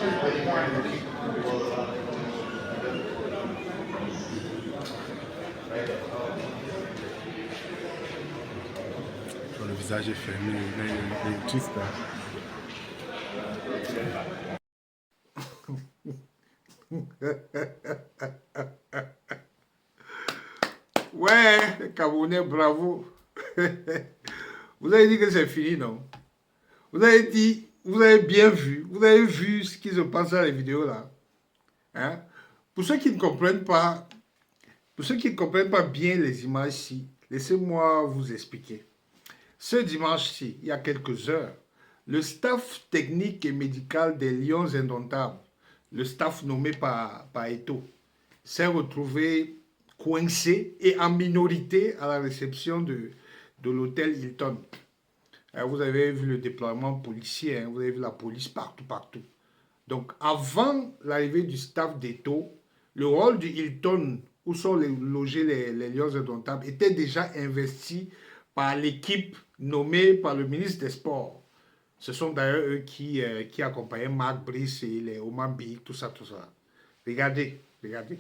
Le visage est fermé, il est triste. Ouais, Camerounais, bravo. Vous avez dit que c'est fini, non? Vous avez dit, vous avez bien vu, vous avez vu ce qui se passe dans les vidéos là. Hein? Pour ceux qui ne comprennent pas, pour ceux qui ne comprennent pas bien les images-ci, laissez-moi vous expliquer. Ce dimanche-ci, il y a quelques heures, le staff technique et médical des Lions Indomptables, le staff nommé par Eto'o, s'est retrouvé coincé et en minorité à la réception de l'hôtel Hilton. Vous avez vu le déploiement policier, vous avez vu la police partout, partout. Donc, avant l'arrivée du staff d'Eto'o, le rôle du Hilton, où sont logés les Lions Indomptables, était déjà investi par l'équipe nommée par le ministre des Sports. Ce sont d'ailleurs eux qui accompagnaient Marc Brice et les Oman Biyik, tout ça, tout ça. Regardez, regardez.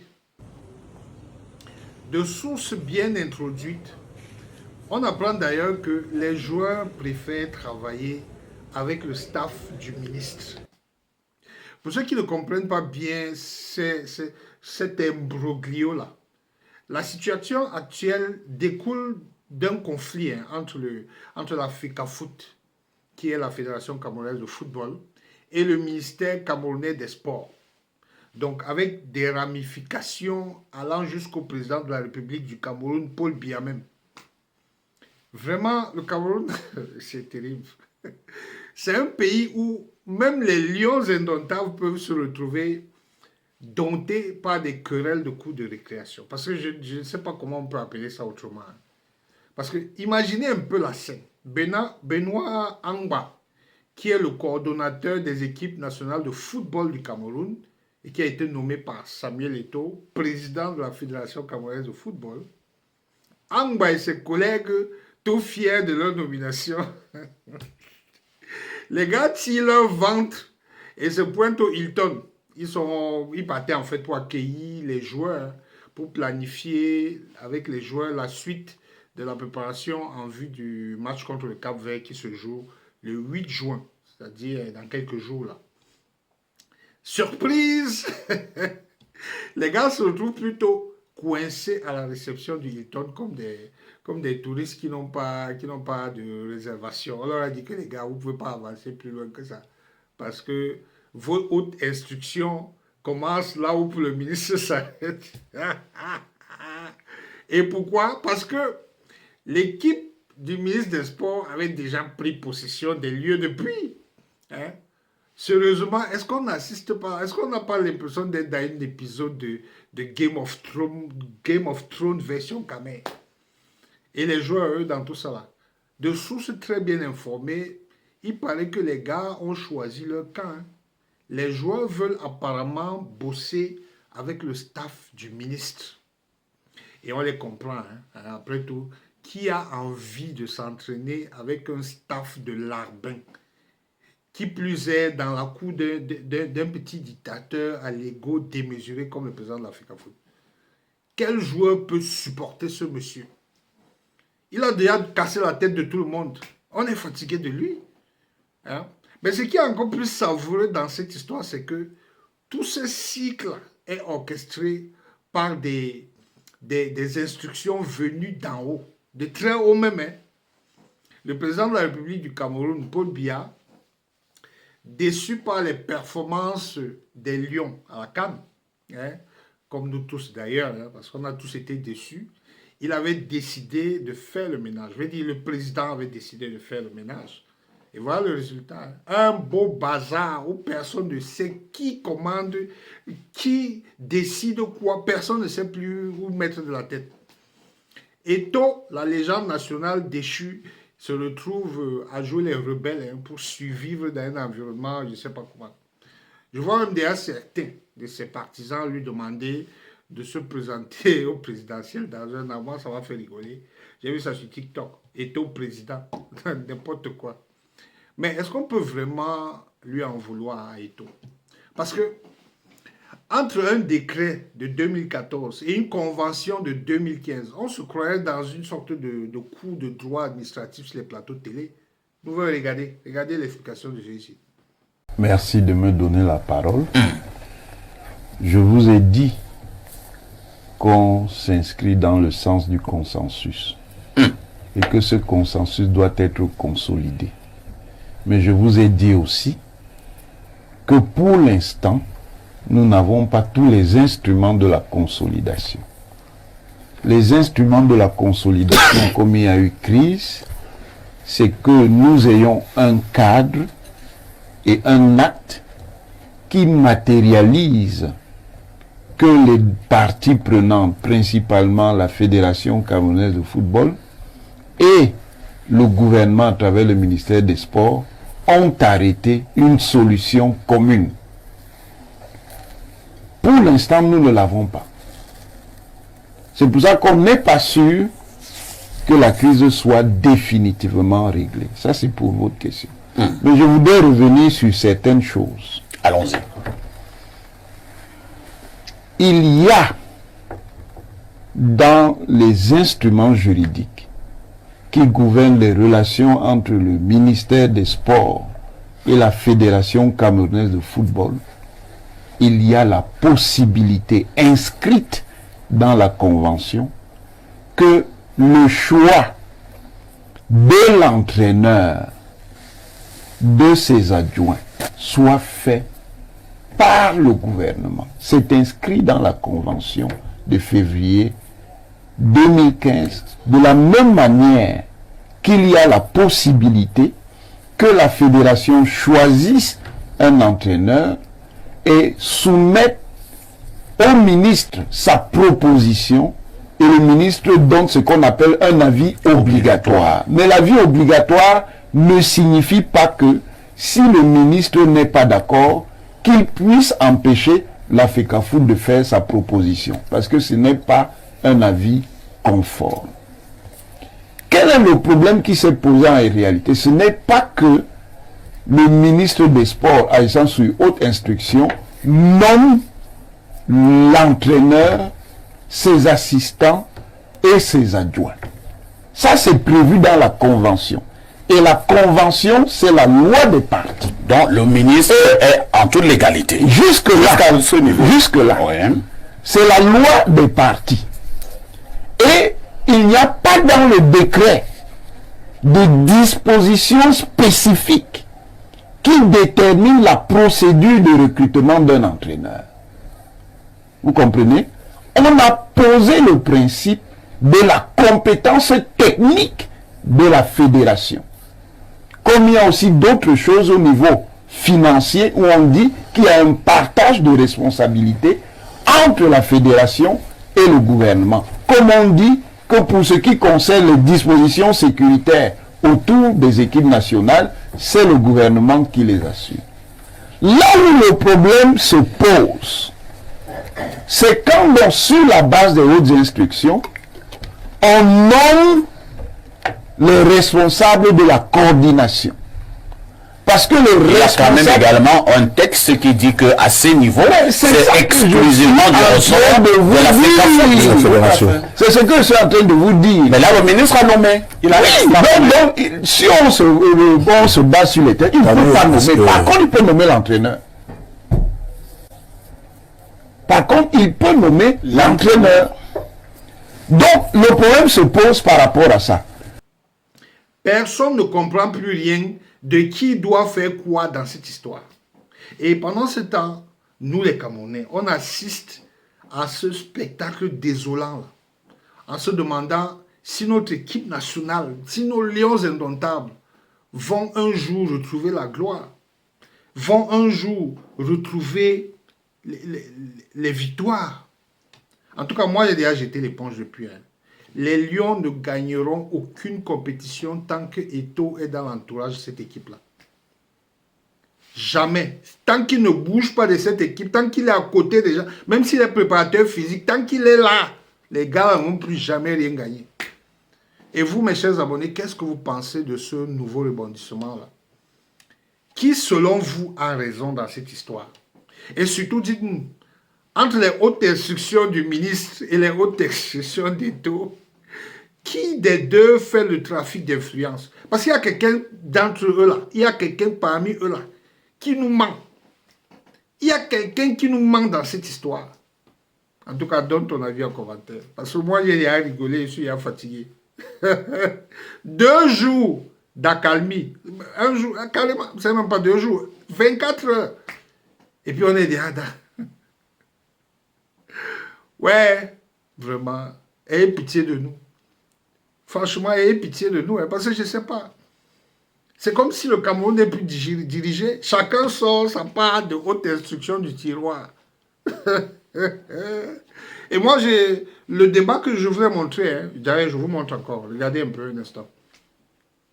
De sources bien introduites, on apprend d'ailleurs que les joueurs préfèrent travailler avec le staff du ministre. Pour ceux qui ne comprennent pas bien cet imbroglio-là, la situation actuelle découle d'un conflit entre la FECAFOOT, qui est la Fédération camerounaise de football, et le ministère camerounais des Sports. Donc, avec des ramifications allant jusqu'au président de la République du Cameroun, Paul Biya même. Vraiment, le Cameroun, c'est terrible. C'est un pays où même les lions indomptables peuvent se retrouver domptés par des querelles de coups de récréation. Parce que je ne sais pas comment on peut appeler ça autrement. Parce que imaginez un peu la scène. Benoît Angba, qui est le coordonnateur des équipes nationales de football du Cameroun et qui a été nommé par Samuel Eto'o, président de la Fédération camerounaise de football. Angba et ses collègues, tout fiers de leur nomination, les gars tirent leur ventre et se pointent au Hilton. Ils partaient en fait pour accueillir les joueurs, pour planifier avec les joueurs la suite de la préparation en vue du match contre le Cap-Vert qui se joue le 8 juin, c'est-à-dire dans quelques jours là. Surprise! Les gars se retrouvent plutôt coincés à la réception du Hilton comme des touristes qui n'ont pas de réservation. On leur a dit que les gars, vous ne pouvez pas avancer plus loin que ça. Parce que vos hautes instructions commencent là où le ministre s'arrête. Et pourquoi? Parce que l'équipe du ministre des Sports avait déjà pris possession des lieux depuis. Hein? Sérieusement, est-ce qu'on n'assiste pas, est-ce qu'on n'a pas l'impression d'être dans un épisode de Game of Thrones version Kamer? Et les joueurs, eux, dans tout ça là. De sources très bien informées, il paraît que les gars ont choisi leur camp. Hein. Les joueurs veulent apparemment bosser avec le staff du ministre. Et on les comprend, hein. Après tout, qui a envie de s'entraîner avec un staff de larbin? Qui plus est dans la cour d'un petit dictateur à l'ego démesuré comme le président de l'Afrique Foot. Quel joueur peut supporter ce monsieur? Il a déjà cassé la tête de tout le monde. On est fatigué de lui. Hein? Mais ce qui est encore plus savoureux dans cette histoire, c'est que tout ce cycle est orchestré par des instructions venues d'en haut, de très haut même. Hein? Le président de la République du Cameroun, Paul Biya, déçu par les performances des Lions à la CAN, hein, comme nous tous d'ailleurs, hein, parce qu'on a tous été déçus, il avait décidé de faire le ménage. Je veux dire, le président avait décidé de faire le ménage. Et voilà le résultat. Un beau bazar où personne ne sait qui commande, qui décide quoi. Personne ne sait plus où mettre de la tête. Eto'o, la légende nationale déchue, se retrouve à jouer les rebelles hein, pour survivre dans un environnement, je ne sais pas comment. Je vois même déjà certains de ses partisans lui demander de se présenter au présidentiel dans un an. Moi, ça m'a fait rigoler. J'ai vu ça sur TikTok. Eto'o président, n'importe quoi. Mais est-ce qu'on peut vraiment lui en vouloir à Eto'o? Parce que entre un décret de 2014 et une convention de 2015, on se croirait dans une sorte de coup de droit administratif sur les plateaux de télé. Vous pouvez regardez l'explication de celui-ci. Merci de me donner la parole. Je vous ai dit qu'on s'inscrit dans le sens du consensus et que ce consensus doit être consolidé. Mais je vous ai dit aussi que pour l'instant, nous n'avons pas tous les instruments de la consolidation. Les instruments de la consolidation, comme il y a eu crise, c'est que nous ayons un cadre et un acte qui matérialise que les parties prenantes, principalement la Fédération camerounaise de football et le gouvernement à travers le ministère des Sports, ont arrêté une solution commune. Pour l'instant, nous ne l'avons pas. C'est pour ça qu'on n'est pas sûr que la crise soit définitivement réglée. Ça, c'est pour votre question. Mais je voudrais revenir sur certaines choses. Allons-y. Il y a dans les instruments juridiques qui gouvernent les relations entre le ministère des Sports et la Fédération camerounaise de football, il y a la possibilité inscrite dans la Convention que le choix de l'entraîneur, de ses adjoints, soit fait par le gouvernement. C'est inscrit dans la Convention de février 2015, de la même manière qu'il y a la possibilité que la fédération choisisse un entraîneur et soumette au ministre sa proposition et le ministre donne ce qu'on appelle un avis obligatoire. Mais l'avis obligatoire ne signifie pas que si le ministre n'est pas d'accord, qu'il puisse empêcher la FECAFOOT de faire sa proposition. Parce que ce n'est pas un avis conforme. Quel est le problème qui s'est posé en réalité? Ce n'est pas que le ministre des Sports, agissant sur haute instruction, nomme l'entraîneur, ses assistants et ses adjoints. Ça, c'est prévu dans la Convention. Et la Convention, c'est la loi des partis. Donc, le ministre est en toute légalité. Jusque-là, Jusqu'à ce niveau. Jusque-là, Ouais. c'est la loi des partis. Et il n'y a pas dans le décret de dispositions spécifiques qui déterminent la procédure de recrutement d'un entraîneur. Vous comprenez? On a posé le principe de la compétence technique de la fédération. Comme il y a aussi d'autres choses au niveau financier où on dit qu'il y a un partage de responsabilités entre la fédération et le gouvernement. Comme on dit que pour ce qui concerne les dispositions sécuritaires autour des équipes nationales, c'est le gouvernement qui les assure. Là où le problème se pose, c'est quand, donc, sur la base des hautes instructions, on nomme les responsables de la coordination. Parce que le Il y a quand même responsable... également un texte qui dit qu'à ces niveaux, c'est c'est exclusivement du ressort de la fédération. C'est ce que je suis en train de vous dire. Mais là, le ministre a nommé. Il a donc, si on se base sur les textes, il ne peut pas nommer. Par contre, il peut nommer l'entraîneur. Par contre, il peut nommer l'entraîneur. Donc, le problème se pose par rapport à ça. Personne ne comprend plus rien de qui doit faire quoi dans cette histoire. Et pendant ce temps, nous les Camerounais, on assiste à ce spectacle désolant là, en se demandant si notre équipe nationale, si nos lions indomptables vont un jour retrouver la gloire, vont un jour retrouver les victoires. En tout cas, moi, j'ai déjà jeté l'éponge depuis. Les Lions ne gagneront aucune compétition tant que Eto'o est dans l'entourage de cette équipe-là. Jamais. Tant qu'il ne bouge pas de cette équipe, tant qu'il est à côté des gens, même s'il est préparateur physique, tant qu'il est là, les gars ne vont plus jamais rien gagner. Et vous, mes chers abonnés, qu'est-ce que vous pensez de ce nouveau rebondissement-là? Qui, selon vous, a raison dans cette histoire? Et surtout, dites-nous, entre les hautes instructions du ministre et les hautes instructions d'État, qui des deux fait le trafic d'influence? Parce qu'il y a quelqu'un d'entre eux là, il y a quelqu'un parmi eux là, qui nous ment. Il y a quelqu'un qui nous ment dans cette histoire. En tout cas, donne ton avis en commentaire. Parce que moi, j'ai rigolé, je suis fatigué. 2 jours d'accalmie. Un jour, carrément, c'est même pas 2 jours, 24 heures. Et puis on est des hadas. Ouais, vraiment, ayez pitié de nous. Franchement, ayez pitié de nous, hein, parce que je ne sais pas. C'est comme si le Cameroun n'est plus dirigé. Chacun sort sa part de haute instruction du tiroir. Et moi, j'ai le débat que je voulais montrer. Hein, d'ailleurs, je vous montre encore. Regardez un peu un instant.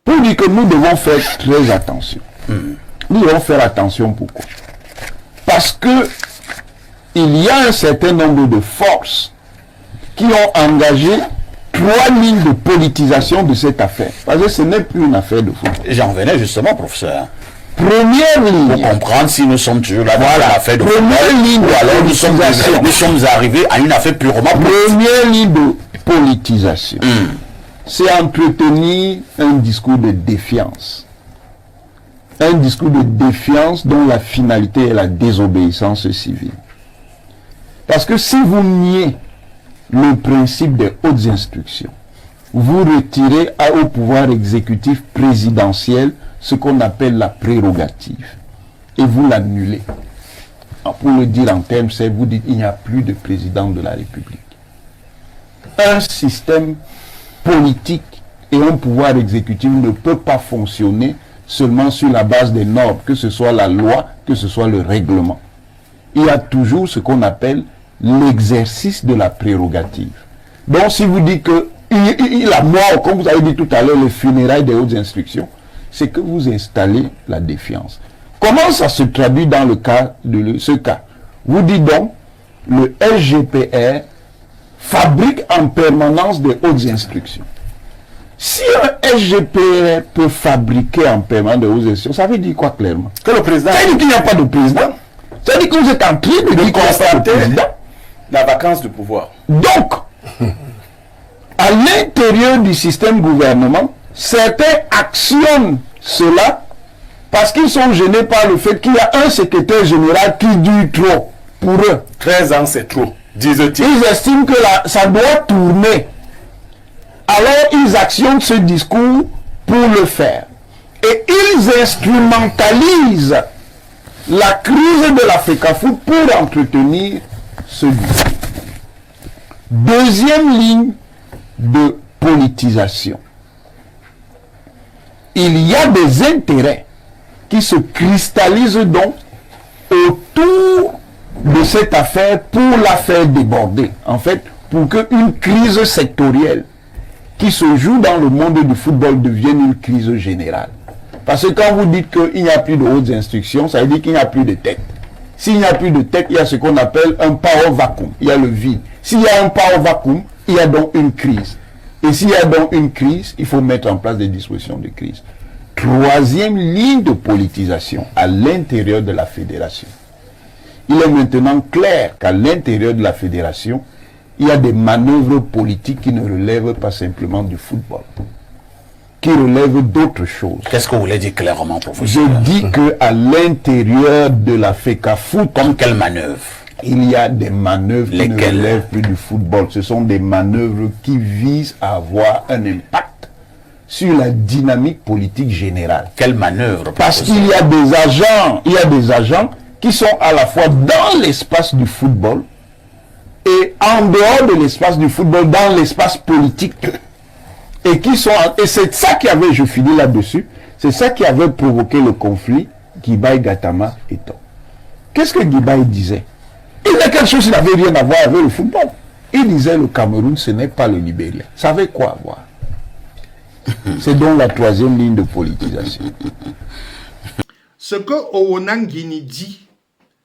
Pour dire que nous devons faire très attention. Nous devons faire attention pourquoi? Parce que il y a un certain nombre de forces qui ont engagé 3 lignes de politisation de cette affaire. Parce que ce n'est plus une affaire de foot. J'en venais justement, professeur. Première ligne. Pour comprendre si nous sommes toujours là dans Voilà. une affaire de Première football, ligne de ou alors politisation. nous sommes arrivés à une affaire purement politique. Première ligne de politisation. C'est entretenir un discours de défiance. Un discours de défiance dont la finalité est la désobéissance civile. Parce que si vous niez le principe des hautes instructions, vous retirez au pouvoir exécutif présidentiel ce qu'on appelle la prérogative. Et vous l'annulez. Pour le dire en termes, c'est vous dites il n'y a plus de président de la République. Un système politique et un pouvoir exécutif ne peut pas fonctionner seulement sur la base des normes, que ce soit la loi, que ce soit le règlement. Il y a toujours ce qu'on appelle l'exercice de la prérogative. Donc si vous dites que la mort, comme vous avez dit tout à l'heure, les funérailles des hautes instructions, c'est que vous installez la défiance. Comment ça se traduit dans le cas de ce cas? Vous dites donc, le SGPR fabrique en permanence des hautes instructions. Si un SGPR peut fabriquer en permanence des hautes instructions, ça veut dire quoi clairement? Que le président... Ça veut dire qu'il n'y a pas de président. Ça veut dire que vous êtes en train de dire qu'il n'y a pas de président. La vacance du pouvoir. Donc, à l'intérieur du système gouvernement, certains actionnent cela parce qu'ils sont gênés par le fait qu'il y a un secrétaire général qui dure trop pour eux. 13 ans, c'est trop, disent-ils. Ils estiment que ça doit tourner. Alors, ils actionnent ce discours pour le faire. Et ils instrumentalisent la crise de l'Africafoot pour entretenir ce discours. Deuxième ligne de politisation. Il y a des intérêts qui se cristallisent donc autour de cette affaire pour la faire déborder. En fait, pour qu'une crise sectorielle qui se joue dans le monde du football devienne une crise générale. Parce que quand vous dites qu'il n'y a plus de hautes instructions, ça veut dire qu'il n'y a plus de tête. S'il n'y a plus de tête, il y a ce qu'on appelle un power vacuum. Il y a le vide. S'il y a un power vacuum, il y a donc une crise. Et s'il y a donc une crise, il faut mettre en place des dispositions de crise. Troisième ligne de politisation à l'intérieur de la fédération. Il est maintenant clair qu'à l'intérieur de la fédération, il y a des manœuvres politiques qui ne relèvent pas simplement du football, qui relèvent d'autres choses. Qu'est-ce que vous voulez dire clairement, professeur? Je dis qu'à l'intérieur de la FECAFOOT, comme quelle manœuvre? Il y a des manœuvres qui ne relèvent plus du football. Ce sont des manœuvres qui visent à avoir un impact sur la dynamique politique générale. Quelle manœuvre? Parce qu'il y a des agents qui sont à la fois dans l'espace du football et en dehors de l'espace du football, dans l'espace politique. Et c'est ça qui avait, je finis là-dessus, c'est ça qui avait provoqué le conflit Guibaï, Gattama et Tom. Qu'est-ce que Guibaï disait? Il disait quelque chose qui n'avait rien à voir avec le football. Il disait le Cameroun, ce n'est pas le Libéria. Ça avait quoi à voir? C'est donc la troisième ligne de politisation. Ce que Owonan Guini dit,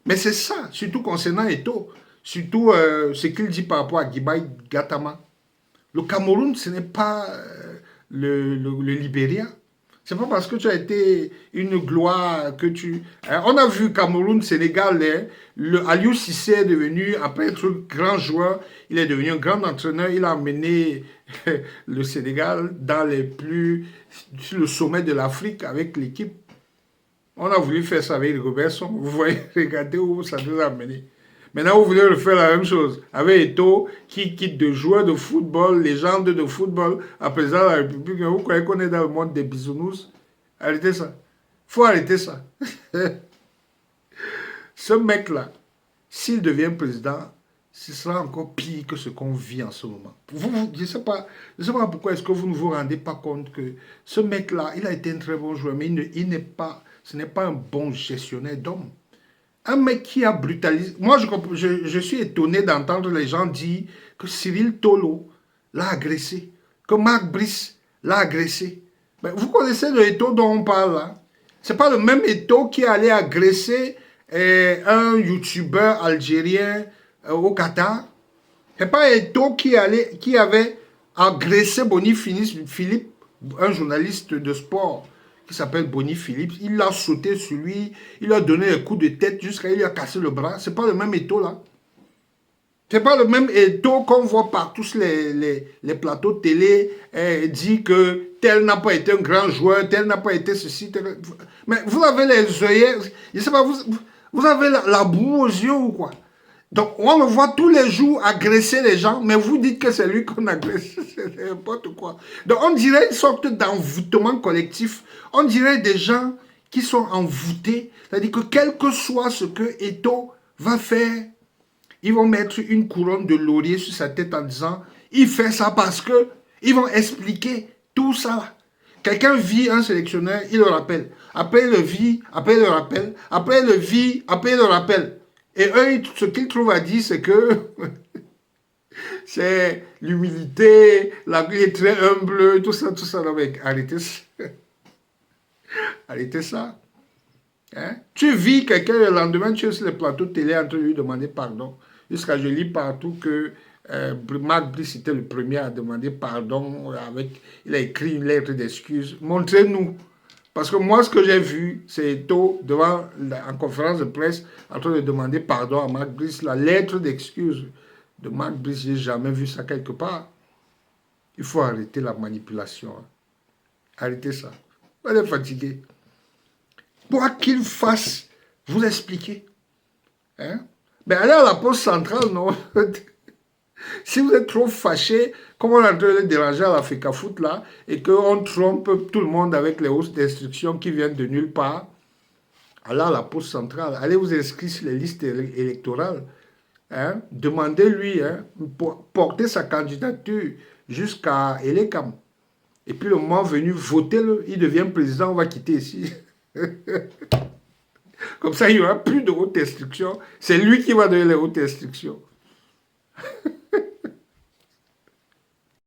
mais c'est ça, surtout concernant Eto'o, surtout ce qu'il dit par rapport à Guibaï, Gattama. Le Cameroun, ce n'est pas le Libéria. C'est pas parce que tu as été une gloire que tu... Hein, on a vu Cameroun, Sénégal, Aliou Cissé est devenu, après être un grand joueur, il est devenu un grand entraîneur, il a amené le Sénégal sur le sommet de l'Afrique avec l'équipe. On a voulu faire ça avec Robertson, vous voyez, regardez où ça nous a amené. Maintenant, vous voulez refaire la même chose avec Eto'o qui quitte de joueur de football, légende de football, à président de la République. Vous croyez qu'on est dans le monde des bisounours? Arrêtez ça. Il faut arrêter ça. Ce mec-là, s'il devient président, ce sera encore pire que ce qu'on vit en ce moment. Je ne sais pas pourquoi est-ce que vous ne vous rendez pas compte que ce mec-là, il a été un très bon joueur, mais ce n'est pas un bon gestionnaire d'hommes. Un mec qui a brutalisé... Moi, je suis étonné d'entendre les gens dire que Cyril Tolo l'a agressé, que Marc Brice l'a agressé. Mais vous connaissez le Eto'o dont on parle là? Ce n'est pas le même Eto'o qui allait agresser un youtubeur algérien au Qatar. Ce n'est pas Eto'o qui avait agressé Boni Philippe, un journaliste de sport qui s'appelle Boni Philippe. Il l'a sauté sur lui, il lui a donné un coup de tête jusqu'à il lui a cassé le bras. Ce n'est pas le même Eto'o là. Ce n'est pas le même Eto'o qu'on voit par tous les plateaux de télé dit que tel n'a pas été un grand joueur, tel n'a pas été ceci. Tel... Mais vous avez les œillets, je ne sais pas, vous avez la boue aux yeux ou quoi? Donc on le voit tous les jours agresser les gens, mais vous dites que c'est lui qu'on agresse, c'est n'importe quoi. Donc on dirait une sorte d'envoûtement collectif, on dirait des gens qui sont envoûtés, c'est-à-dire que quel que soit ce que Eto'o va faire, ils vont mettre une couronne de laurier sur sa tête en disant « il fait ça parce que… » Ils vont expliquer tout ça. Quelqu'un vit un sélectionneur, il le rappelle. Après il le vit, après il le rappelle. Après il le vit, après il le rappelle. Et eux, ce qu'ils trouvent à dire, c'est que c'est l'humilité, la vie est très humble, tout ça, tout ça. Non, mais arrêtez ça. Arrêtez ça. Hein? Tu vis quelqu'un le lendemain, tu es sur le plateau de télé en train de lui demander pardon. Jusqu'à je lis partout que Marc Brice était le premier à demander pardon. Il a écrit une lettre d'excuse. Montrez-nous. Parce que moi, ce que j'ai vu, c'est Eto'o en conférence de presse en train de demander pardon à Marc Brice. La lettre d'excuse de Marc Brice, je n'ai jamais vu ça quelque part. Il faut arrêter la manipulation. Hein. Arrêtez ça. Vous êtes fatigué. Quoi qu'il fasse, vous expliquez. Hein? Mais allez à la poste centrale, non? Si vous êtes trop fâché, comme on est en train de déranger à l'Africa Foot là, et qu'on trompe tout le monde avec les hausses d'instruction qui viennent de nulle part, allez à la poste centrale, allez vous inscrire sur les listes électorales, hein? Demandez-lui, hein, porter sa candidature jusqu'à Elekam. Et puis le moment venu, votez-le, il devient président, on va quitter ici. Comme ça, il n'y aura plus de haute instruction. C'est lui qui va donner les hautes instructions.